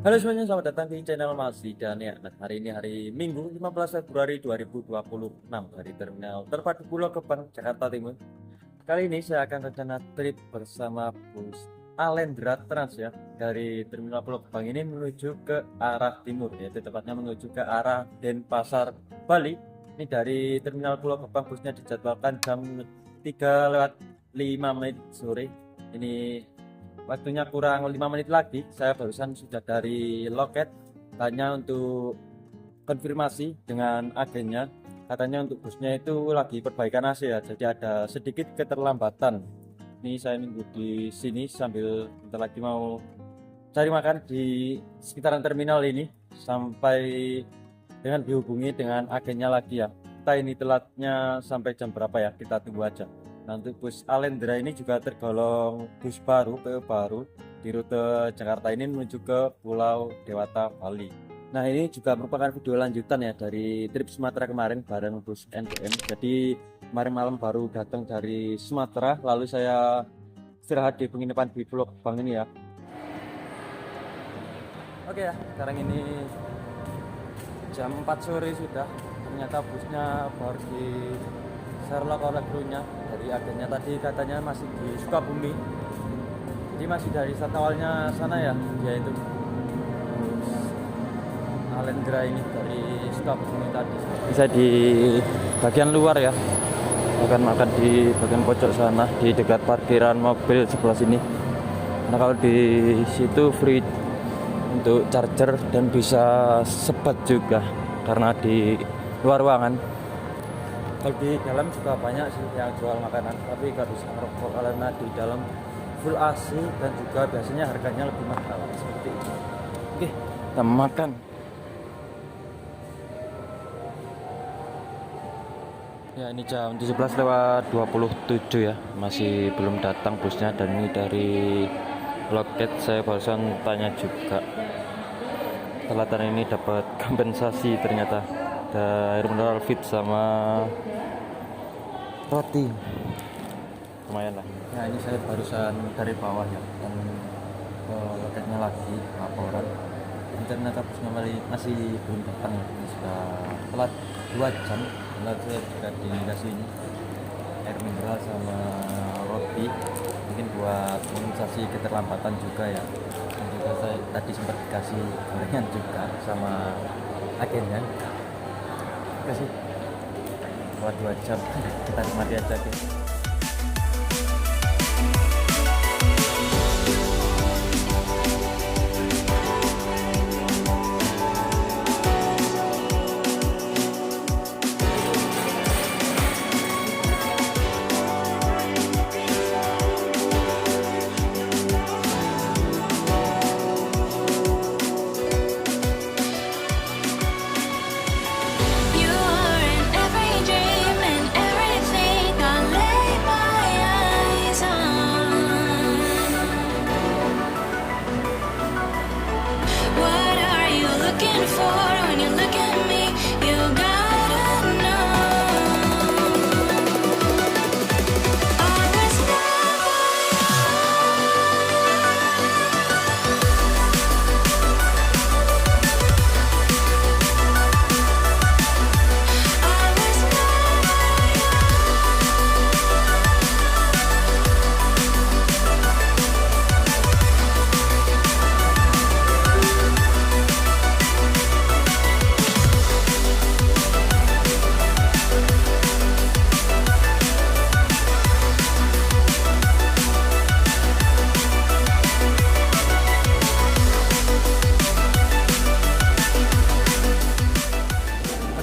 Halo semuanya, selamat datang di channel Masih dan ya. Hari ini hari Minggu 15 Februari 2026 dari Terminal Terpadu Pulau Gebang, Jakarta Timur. Kali ini saya akan rencana trip bersama bus Alendra Trans ya, dari Terminal Pulau Gebang ini menuju ke arah timur, yaitu tepatnya menuju ke arah Denpasar, Bali. Ini dari Terminal Pulau Gebang busnya dijadwalkan jam 3:05 sore. Ini waktunya kurang 5 menit lagi. Saya barusan sudah dari loket, tanya untuk konfirmasi dengan agennya. Katanya untuk busnya itu lagi perbaikan AC ya, jadi ada sedikit keterlambatan. Ini saya nunggu di sini sambil bentar lagi mau cari makan di sekitaran terminal ini sampai dengan dihubungi dengan agennya lagi ya. Entah ini telatnya sampai jam berapa ya, kita tunggu aja. Nah, untuk bus Alendra ini juga tergolong bus baru, PO baru di rute Jakarta ini menuju ke Pulau Dewata, Bali. Nah, ini juga merupakan video lanjutan ya dari trip Sumatera kemarin bareng bus NDM. Jadi kemarin malam baru datang dari Sumatera, lalu saya istirahat di penginapan di Pulau Gebang ini ya. Oke ya, sekarang ini jam 4 sore sudah. Ternyata busnya baru di Sherlock oleh krunya dari agennya, tadi katanya masih di Sukabumi, jadi masih dari start awalnya sana ya, yaitu Alendra ini dari Sukabumi tadi. Bisa di bagian luar ya, makan di bagian pojok sana di dekat parkiran mobil sebelah sini. Nah, kalau di situ free untuk charger dan bisa sebat juga karena di luar ruangan. Kalau di dalam juga banyak sih yang jual makanan, tapi gak bisa ngerokok karena di dalam full AC dan juga biasanya harganya lebih mahal seperti itu. Oke, kita makan. Ya, ini jam 17:27 ya, masih belum datang busnya. Dan ini dari loket saya barusan tanya juga, telatan ini dapat kompensasi ternyata, ada air mineral fit sama roti, lumayan lah. Nah, ini saya barusan dari bawah ya, dan ke loketnya lagi laporan, ternyata busnya masih belum datang ya. Ini sudah telat 2 jam. Lalu saya juga dikasih ini air mineral sama roti, mungkin buat kompensasi keterlambatan juga ya. Dan juga saya tadi sempat dikasih gorengan juga sama agennya. Kasih buat 2 jam, kita nikmati aja gitu.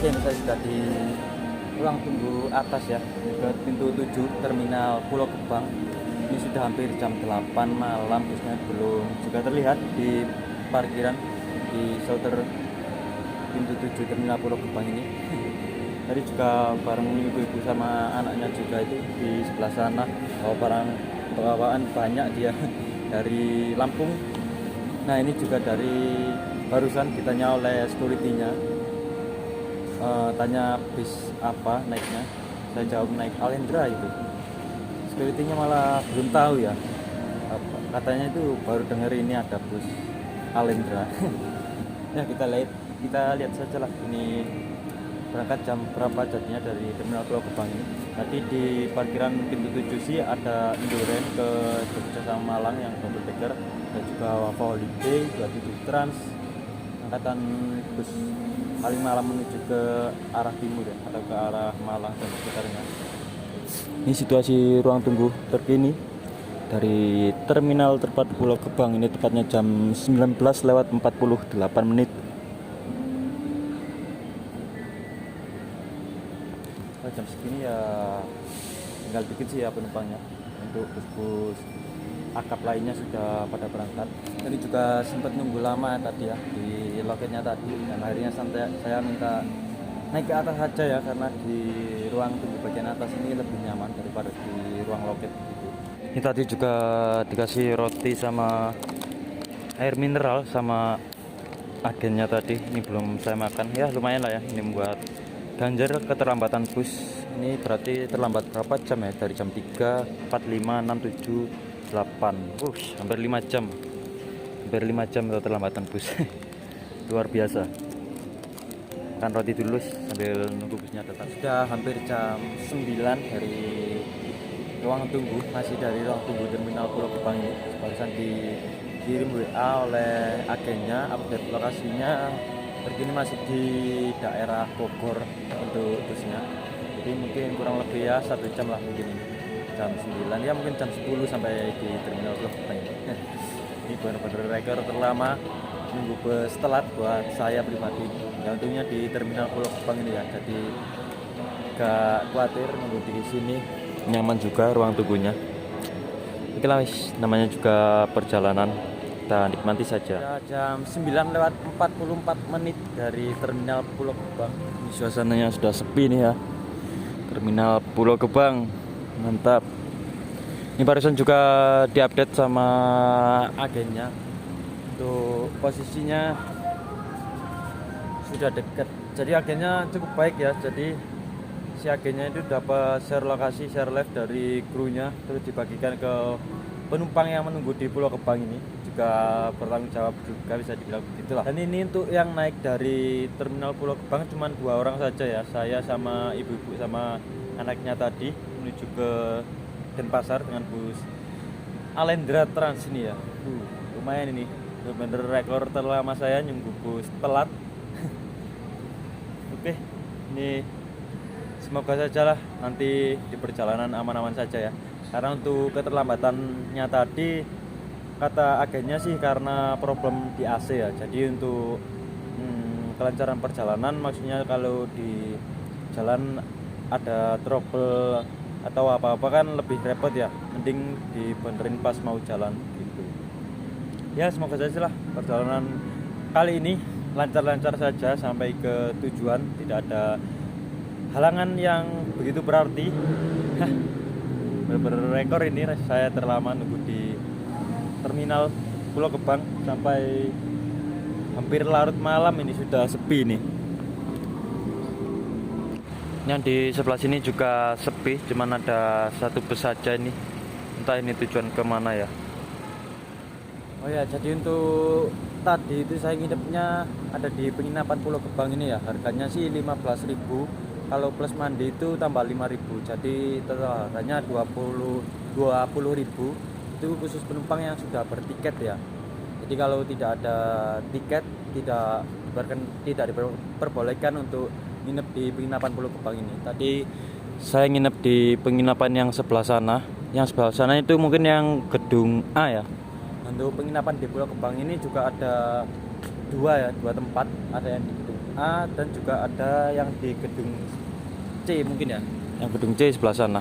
Ini saya sudah di ruang tunggu atas ya, ke pintu 7 Terminal Pulau Gebang. Ini sudah hampir jam 8 malam, busnya belum juga terlihat di parkiran di shelter pintu 7 Terminal Pulau Gebang ini. Tadi juga bareng ibu-ibu sama anaknya juga itu di sebelah sana, bawaan banyak dia dari Lampung. Nah, ini juga dari barusan ditanya oleh security-nya, tanya bis apa naiknya, saya jawab naik Alendra itu. Security-nya malah belum tahu ya, katanya itu baru dengar ini ada bus Alendra. Ya kita lihat saja lah ini berangkat jam berapa jadinya dari Terminal Pulau Gebang ini. Tadi di parkiran pintu 7 sih ada Indoren ke Jogja sama Malang yang double decker, dan juga Wafa Holiday 27 Trans angkatan bus paling malam menuju ke arah timur ya, atau ke arah Malang dan sekitarnya. Ini situasi ruang tunggu terkini dari Terminal Terpadu Pulau Gebang, ini tepatnya jam 19:48 menit. Jam segini ya tinggal dikit sih ya penumpangnya. Untuk bus-bus akap lainnya sudah pada berangkat. Tadi juga sempat nunggu lama tadi ya di loketnya tadi, dan akhirnya saya minta naik ke atas saja ya, karena di ruang tunggu bagian atas ini lebih nyaman daripada di ruang loket gitu. Ini tadi juga dikasih roti sama air mineral sama agennya tadi. Ini belum saya makan ya, lumayan lah ya, ini membuat ganjar keterlambatan bus. Ini berarti terlambat berapa jam ya? Dari jam 3, 4, 5, 6, 7, 8. Hampir 5 jam. Hampir 5 jam keterlambatan bus. Luar biasa. Makan roti dulu sambil nunggu busnya datang. Sudah hampir jam 9 dari ruang tunggu, masih dari ruang tunggu Terminal Pulau Gebang ini. Barusan dikirim WA oleh agennya, update lokasinya terkini masih di daerah Bogor untuk busnya. Jadi mungkin kurang lebih ya 1 jam lah mungkin ini. Jam 9 ya, mungkin jam 10 sampai di Terminal Pulau Gebang ini. Ini benar-benar rekor terlama nunggu bus telat buat saya pribadi. Ya untungnya di Terminal Pulau Gebang ini ya, jadi gak khawatir nunggu di sini, nyaman juga ruang tunggunya. Oke lah, namanya juga perjalanan, kita nikmati saja. Ya, jam 9:44 dari Terminal Pulau Gebang. Ini suasananya sudah sepi nih ya. Terminal Pulau Gebang, mantap. Ini barusan juga diupdate sama agennya. Untuk posisinya sudah dekat. Jadi agennya cukup baik ya. Jadi si agennya itu dapat share lokasi, share live dari krunya, terus dibagikan ke penumpang yang menunggu di Pulau Gebang ini. Juga bertanggung jawab juga, bisa dibilang begitulah. Dan ini untuk yang naik dari Terminal Pulau Gebang cuma 2 orang saja ya, saya sama ibu-ibu sama anaknya tadi menuju ke Denpasar dengan bus Alendra Trans ini ya. Lumayan ini, bener-bener rekor terlama saya nunggu bus telat. Oke, ini semoga saja lah nanti di perjalanan aman-aman saja ya. Karena untuk keterlambatannya tadi kata agennya sih karena problem di AC ya. Jadi untuk kelancaran perjalanan, maksudnya kalau di jalan ada trouble atau apa-apa kan lebih repot ya, mending dibenerin pas mau jalan gitu ya. Semoga saja lah perjalanan kali ini lancar-lancar saja sampai ke tujuan, tidak ada halangan yang begitu berarti. Bener-bener rekor ini, saya terlama nunggu di Terminal Pulau Gebang sampai hampir larut malam. Ini sudah sepi nih. Yang di sebelah sini juga sepi, cuman ada 1 bus saja ini. Entah ini tujuan kemana ya. Oh ya, jadi untuk tadi itu saya nginepnya ada di penginapan Pulau Gebang ini ya. Harganya sih 15.000. Kalau plus mandi itu tambah 5.000. Jadi totalnya 20.000. Itu khusus penumpang yang sudah bertiket ya. Jadi kalau tidak ada tiket tidak diperbolehkan untuk nginep di penginapan Pulau Gebang ini. Tadi saya nginep di penginapan yang sebelah sana. Yang sebelah sana itu mungkin yang gedung A ya. Untuk penginapan di Pulau Gebang ini juga ada 2 tempat. Ada yang di gedung A dan juga ada yang di gedung C mungkin ya. Yang gedung C sebelah sana.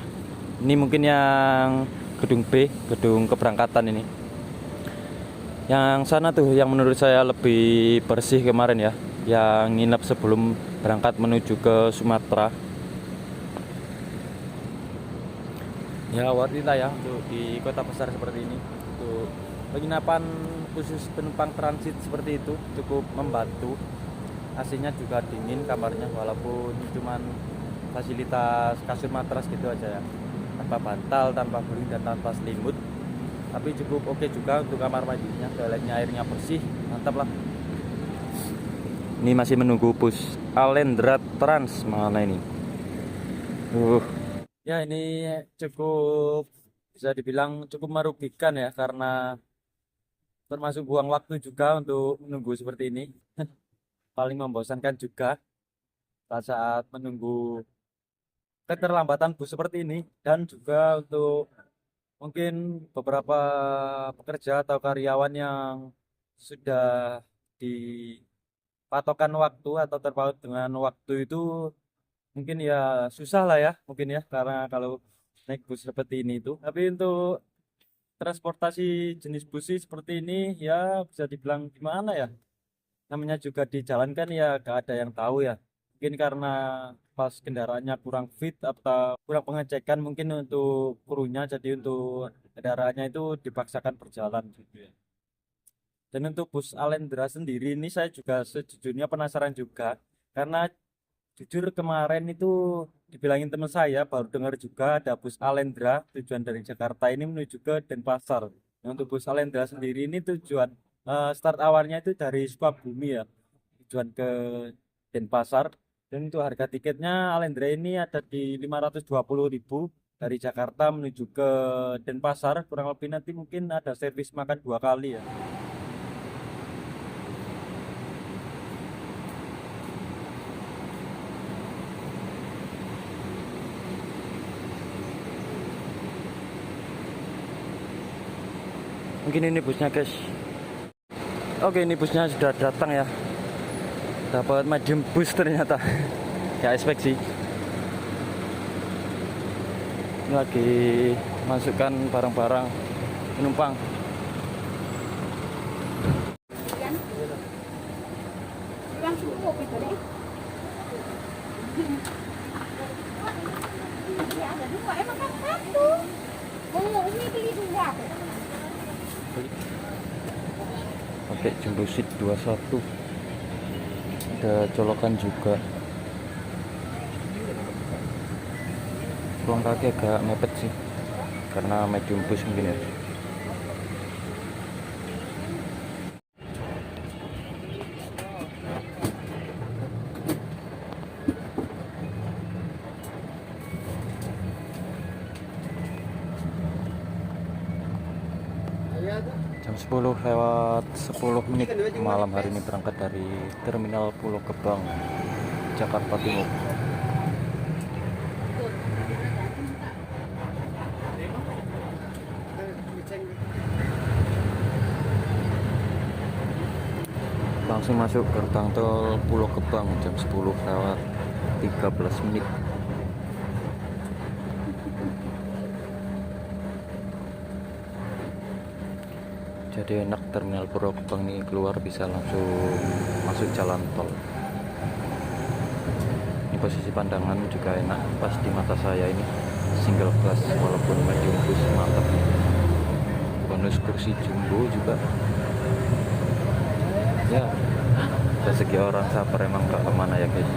Ini mungkin yang gedung B, gedung keberangkatan ini. Yang sana tuh yang menurut saya lebih bersih kemarin ya, yang nginep sebelum berangkat menuju ke Sumatera. Ya worth it lah ya untuk di kota besar seperti ini. Untuk penginapan khusus penumpang transit seperti itu cukup membantu. AC-nya juga dingin kamarnya, walaupun cuman fasilitas kasur matras gitu aja ya, tanpa bantal, tanpa guling dan tanpa selimut. tapi cukup oke juga untuk kamar mandinya, toiletnya airnya bersih, mantap lah. Ini masih menunggu bus Alendra Trans mana ini. Ya ini cukup bisa dibilang cukup merugikan ya, karena termasuk buang waktu juga untuk menunggu seperti ini. Paling membosankan juga saat menunggu keterlambatan bus seperti ini, dan juga untuk mungkin beberapa pekerja atau karyawan yang sudah dipatokan waktu atau terpaut dengan waktu itu mungkin ya susah lah ya, mungkin ya, karena kalau naik bus seperti ini itu. Tapi untuk transportasi jenis bus sih seperti ini ya bisa dibilang gimana ya, namanya juga di jalan kan ya gak ada yang tahu ya, mungkin karena pas kendaraannya kurang fit atau kurang pengecekan mungkin untuk krunya, jadi untuk kendaraannya itu dipaksakan berjalan gitu ya. Dan untuk bus Alendra sendiri ini saya juga sejujurnya penasaran juga, karena jujur kemarin itu dibilangin teman saya baru dengar juga ada bus Alendra tujuan dari Jakarta ini menuju ke Denpasar. Nah, untuk bus Alendra sendiri ini tujuan start awalnya itu dari Sukabumi ya, tujuan ke Denpasar. Dan itu harga tiketnya Alendra ini ada di 520.000 dari Jakarta menuju ke Denpasar, kurang lebih nanti mungkin ada servis makan 2 kali ya. Mungkin ini busnya guys. Oke, ini busnya sudah datang ya. Dapat medium bus ternyata. Ya expect sih. Ini lagi masukkan barang-barang penumpang. Ada dua, emang kan satu. Oh, ini beli dua. Pakai jumbo seat 21. Ada colokan juga. Ruang kaki agak mepet sih, karena medium bus mungkin ya. Jam 10 lewat 10 menit malam hari ini berangkat dari Terminal Pulau Gebang, Jakarta Timur. Langsung masuk gerbang tol Pulau Gebang jam 10 lewat 13 menit. Jadi enak, Terminal Pulau Gebang ini keluar bisa langsung masuk jalan tol. Ini posisi pandangan juga enak, pas di mata saya ini single class walaupun medium bus, mantap. Bonus kursi jumbo juga. Ya, rezeki orang sabar emang gak kemana ya guys.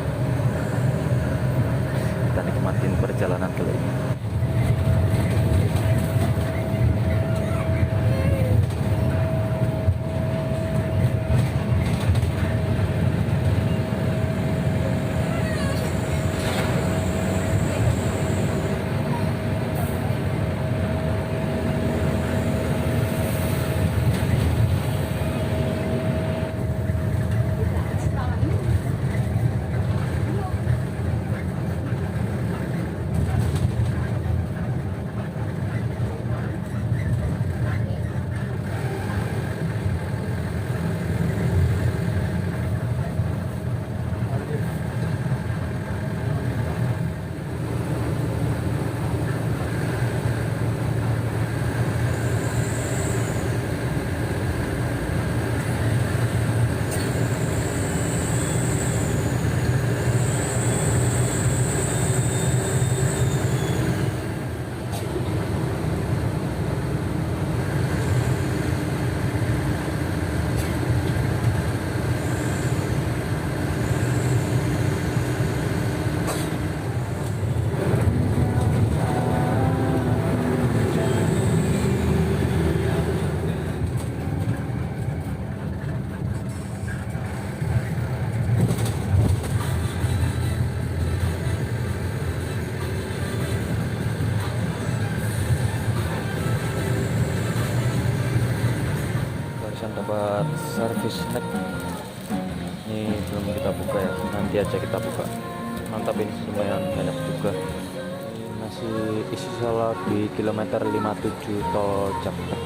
Kita nikmatin perjalanan kali ini. tempat servis snack. Ini belum kita buka ya, nanti aja kita buka. Mantap, ini lumayan banyak juga. Ini masih isi salah di kilometer 57 tol Jakarta.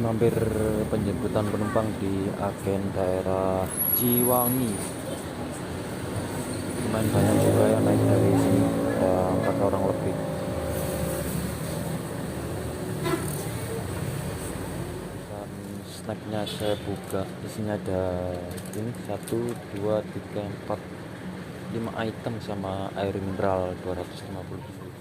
Mampir penjemputan penumpang di agen daerah Ciwangi. Lumayan banyak juga yang naik dari sini, ada 4 orang lebih. Dan snacknya saya buka, isinya ada ini 1, 2, 3, 4, 5 item sama air mineral 250 ml.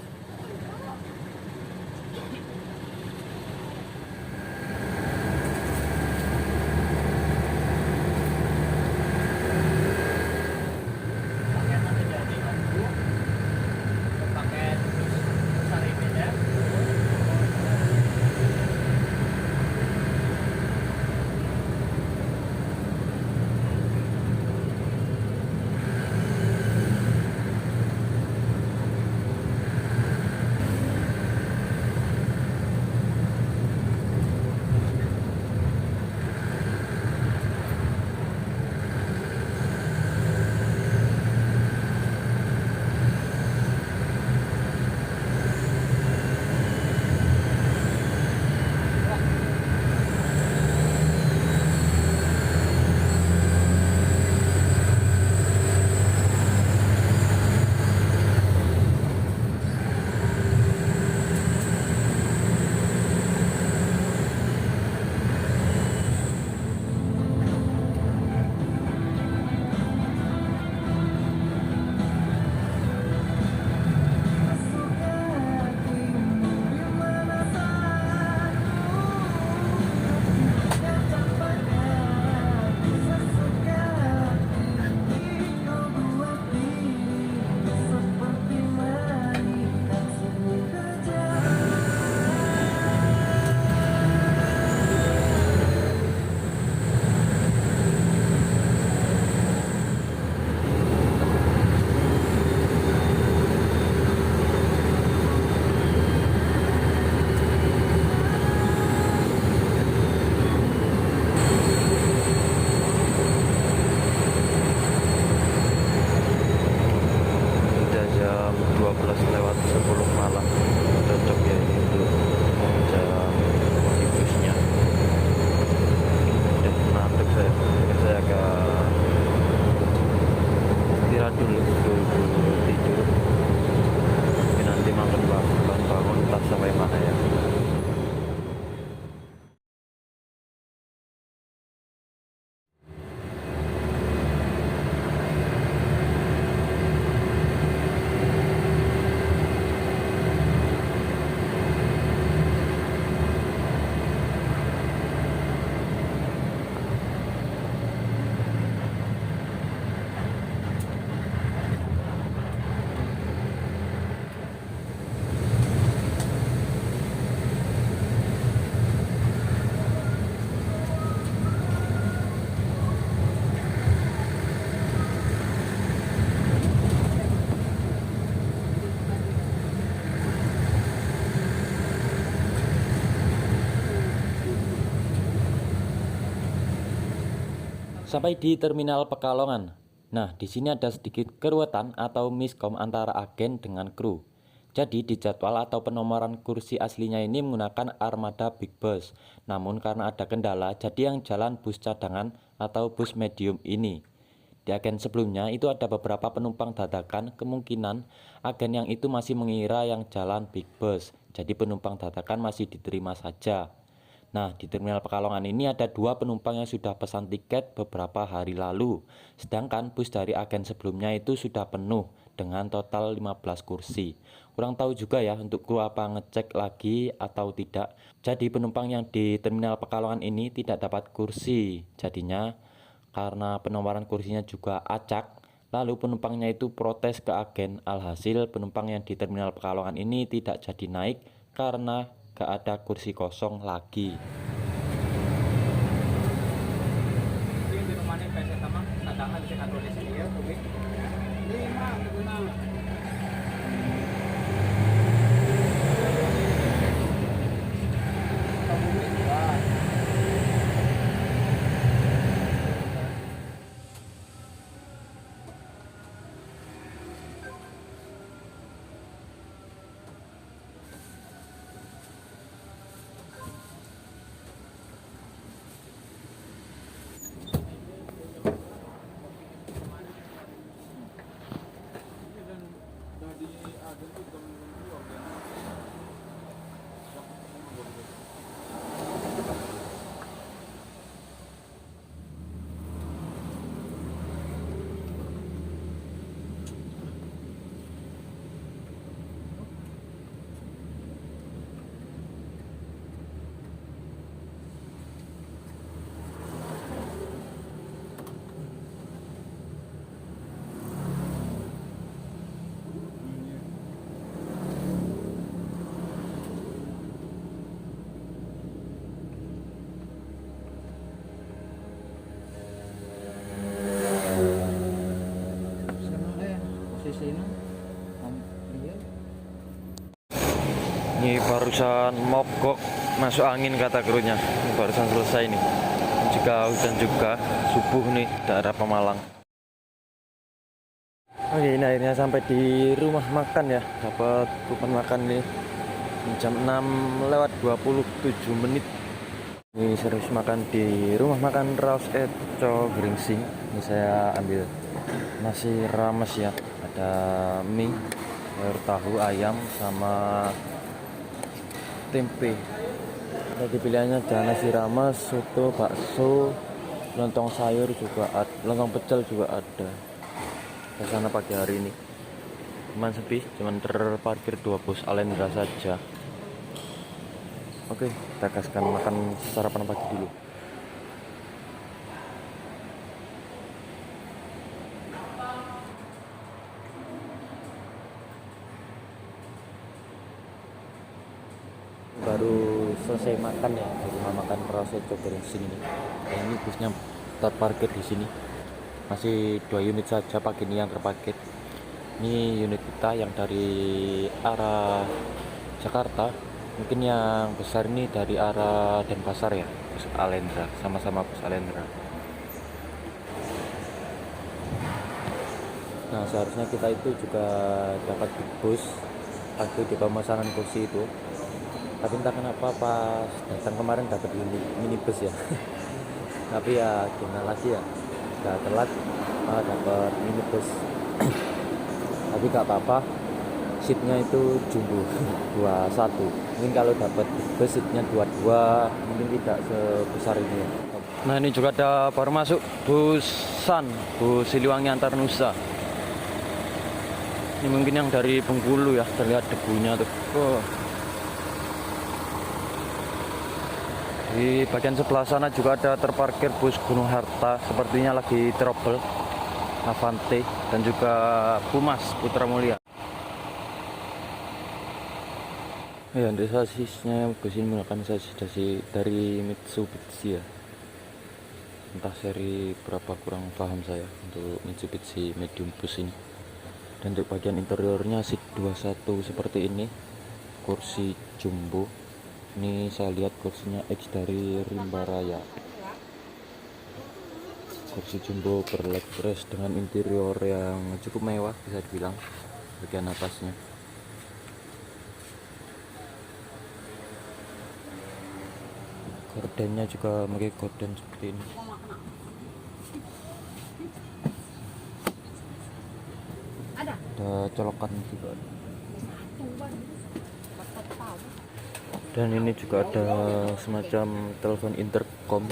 Sampai di terminal Pekalongan. Nah, di sini ada sedikit keruwetan atau miskom antara agen dengan kru. Jadi di jadwal atau penomoran kursi aslinya ini menggunakan armada Big Bus. Namun karena ada kendala, jadi yang jalan bus cadangan atau bus medium ini. Di agen sebelumnya itu ada beberapa penumpang dadakan, kemungkinan agen yang itu masih mengira yang jalan Big Bus. Jadi penumpang dadakan masih diterima saja. Nah, di terminal Pekalongan ini ada 2 penumpang yang sudah pesan tiket beberapa hari lalu. Sedangkan bus dari agen sebelumnya itu sudah penuh dengan total 15 kursi. Kurang tahu juga ya untuk kru apa ngecek lagi atau tidak. Jadi penumpang yang di terminal Pekalongan ini tidak dapat kursi. Jadinya karena penomoran kursinya juga acak, lalu penumpangnya itu protes ke agen. Alhasil penumpang yang di terminal Pekalongan ini tidak jadi naik karena gak ada kursi kosong lagi. Ini barusan mogok masuk angin kata krunya. Ini barusan selesai nih. Jika hujan juga subuh nih daerah Pemalang. Oke, ini akhirnya sampai di rumah makan ya. Dapat kupon makan nih jam 6 lewat 27 menit. Ini servis makan di rumah makan Raus Eco Gringsing. Ini saya ambil nasi rames ya. Ada mie, sayur tahu, ayam sama tempe. Tadi pilihannya ada nasi rames, soto, bakso, lontong sayur juga ada, lontong pecel juga ada. Ke sana pagi hari ini. Cuman sepi, cuman terparkir 2 bus Alendra saja. Oke, kita gaskan makan sarapan pagi dulu. Baru selesai makan ya di rumah makan Raus Eco Gringsing ini. Nah, ini busnya terparkir di sini. Masih 2 unit saja pagi ini yang terparkir. Ini unit kita yang dari arah Jakarta. Mungkin yang besar ini dari arah Denpasar ya, bus Alendra, sama-sama bus Alendra. Nah, seharusnya kita itu juga dapat bus waktu di pemesanan kursi itu. Tapi entah kenapa pas datang kemarin dapat minibus ya. Tapi ya gimana lagi ya, udah telat dapat minibus. Tapi gak apa-apa, seatnya itu jumbo 21. Mungkin kalau dapat bus seatnya 22 mungkin tidak sebesar ini ya. Nah, ini juga ada baru masuk bus Sun, bus Siliwangi Antar Nusa. Ini mungkin yang dari Bengkulu ya, terlihat debunya tuh. Di bagian sebelah sana juga ada terparkir bus Gunung Harta, sepertinya lagi trouble, Avante, dan juga Pumas Putra Mulia. Ya, untuk sasisnya bus ini menggunakan sasis dari Mitsubishi ya. Entah seri berapa kurang paham saya untuk Mitsubishi medium bus ini. Dan untuk bagian interiornya seat 21 seperti ini, kursi jumbo. Ini saya lihat kursinya X dari Rimba Raya. kursi jumbo berleg brace dengan interior yang cukup mewah bisa dibilang bagian atasnya. Gordennya juga pakai gorden seperti ini. Ada. Ada colokan juga. Tuan. Bakat tahu. Dan ini juga ada semacam telepon intercom.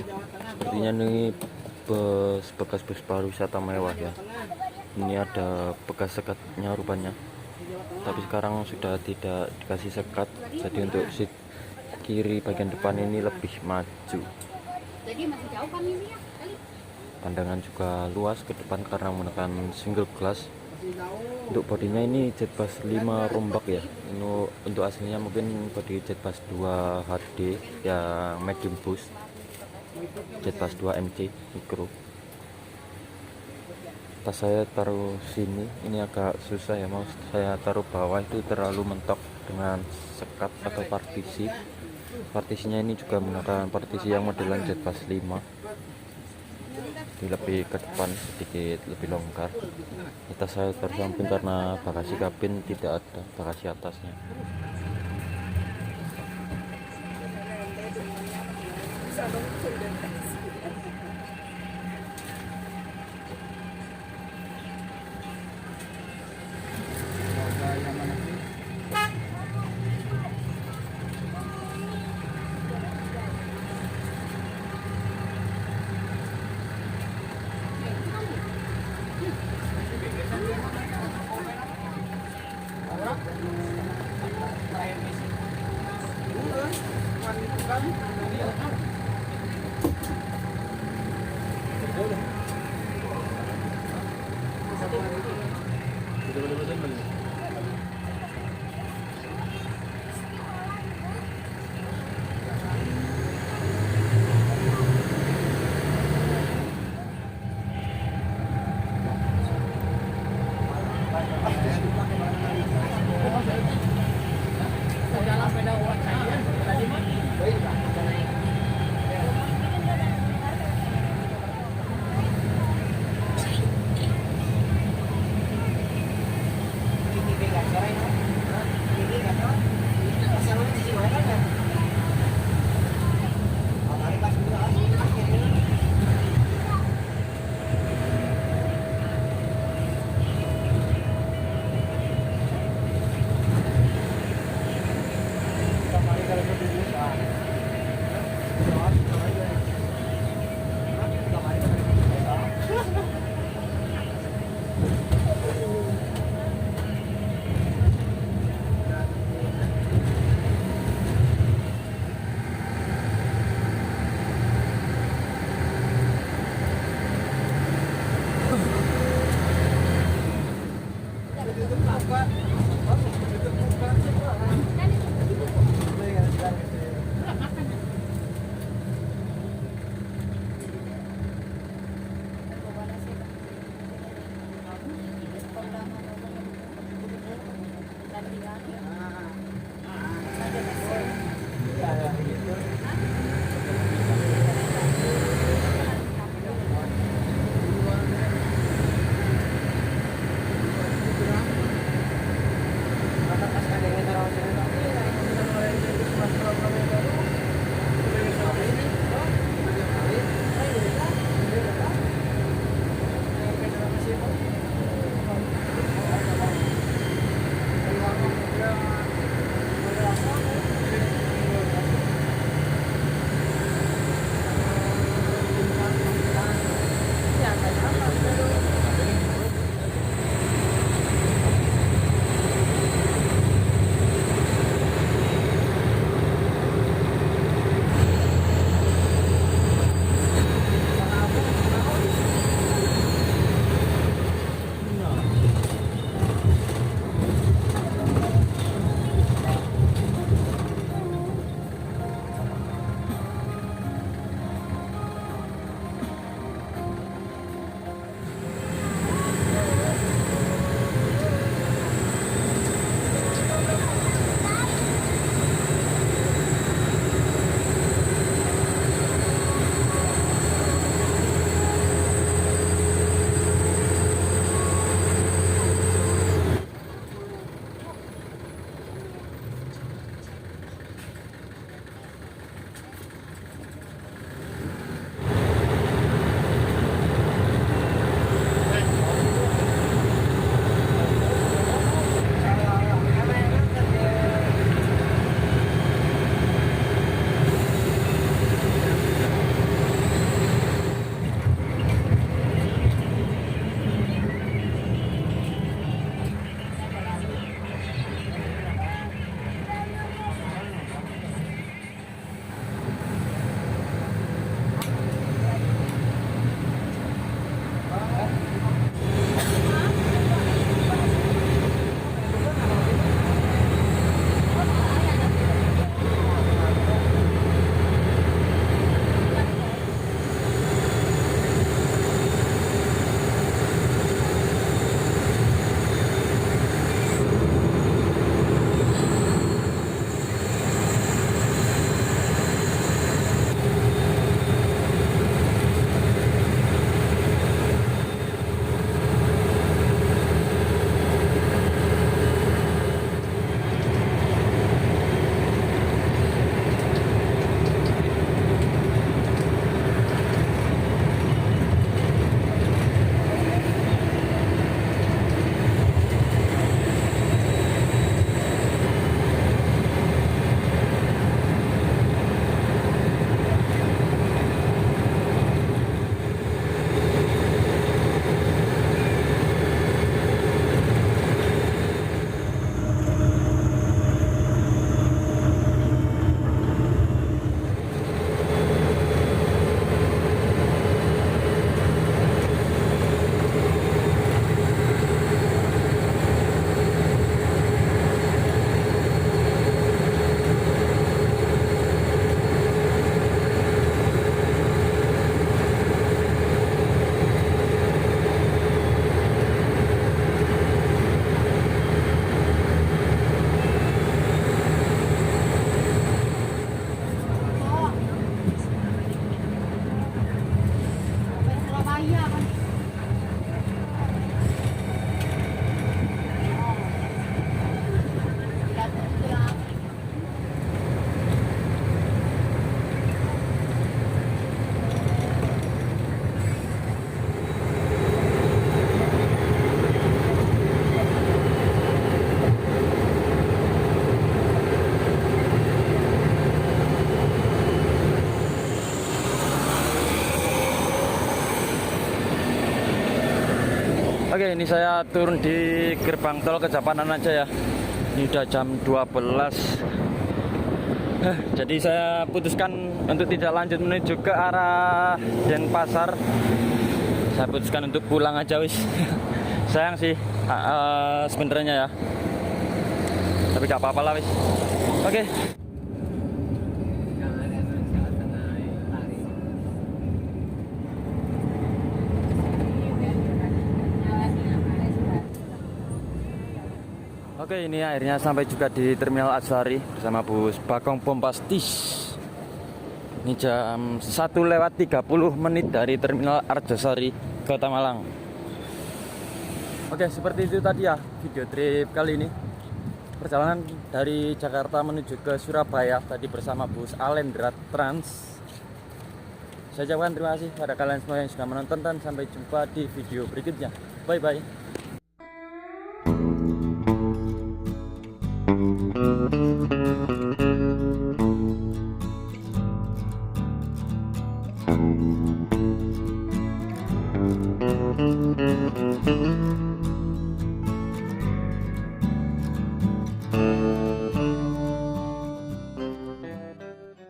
Sepertinya ini bekas bus pariwisata mewah ya. Ini ada bekas sekatnya rupanya. Tapi sekarang sudah tidak dikasih sekat. Jadi untuk seat kiri bagian depan ini lebih maju. Jadi masih jauh kami ini ya kali. Pandangan juga luas ke depan karena menggunakan single glass. Untuk bodinya ini Jetbus 5 rombak ya. Ini untuk aslinya mungkin bodi Jetbus 2 HD yang medium bus. Jetbus 2 MC Micro. Tas saya taruh sini, ini agak susah ya, mau saya taruh bawah itu terlalu mentok dengan sekat atau partisi. Partisinya ini juga menggunakan partisi yang modelan Jetbus 5. Jadi lebih ke depan sedikit lebih longgar. Tas saya taruh samping karena bagasi kabin tidak ada bagasi atasnya. Oke, ini saya turun di gerbang tol Kejapanan aja ya. Ini udah jam 12. Jadi saya putuskan untuk tidak lanjut menuju ke arah Denpasar. Saya putuskan untuk pulang aja wis. Sayang sih sebenarnya ya. Tapi gak apa-apa lah wis. Oke. Oke, ini akhirnya sampai juga di Terminal Arjosari bersama bus Bagong Bombastis. Ini jam 1:30 dari Terminal Arjosari, Kota Malang. Oke, seperti itu tadi ya video trip kali ini. Perjalanan dari Jakarta menuju ke Surabaya tadi bersama bus Alendra Trans. Saya ucapkan terima kasih pada kalian semua yang sudah menonton dan sampai jumpa di video berikutnya. Bye bye.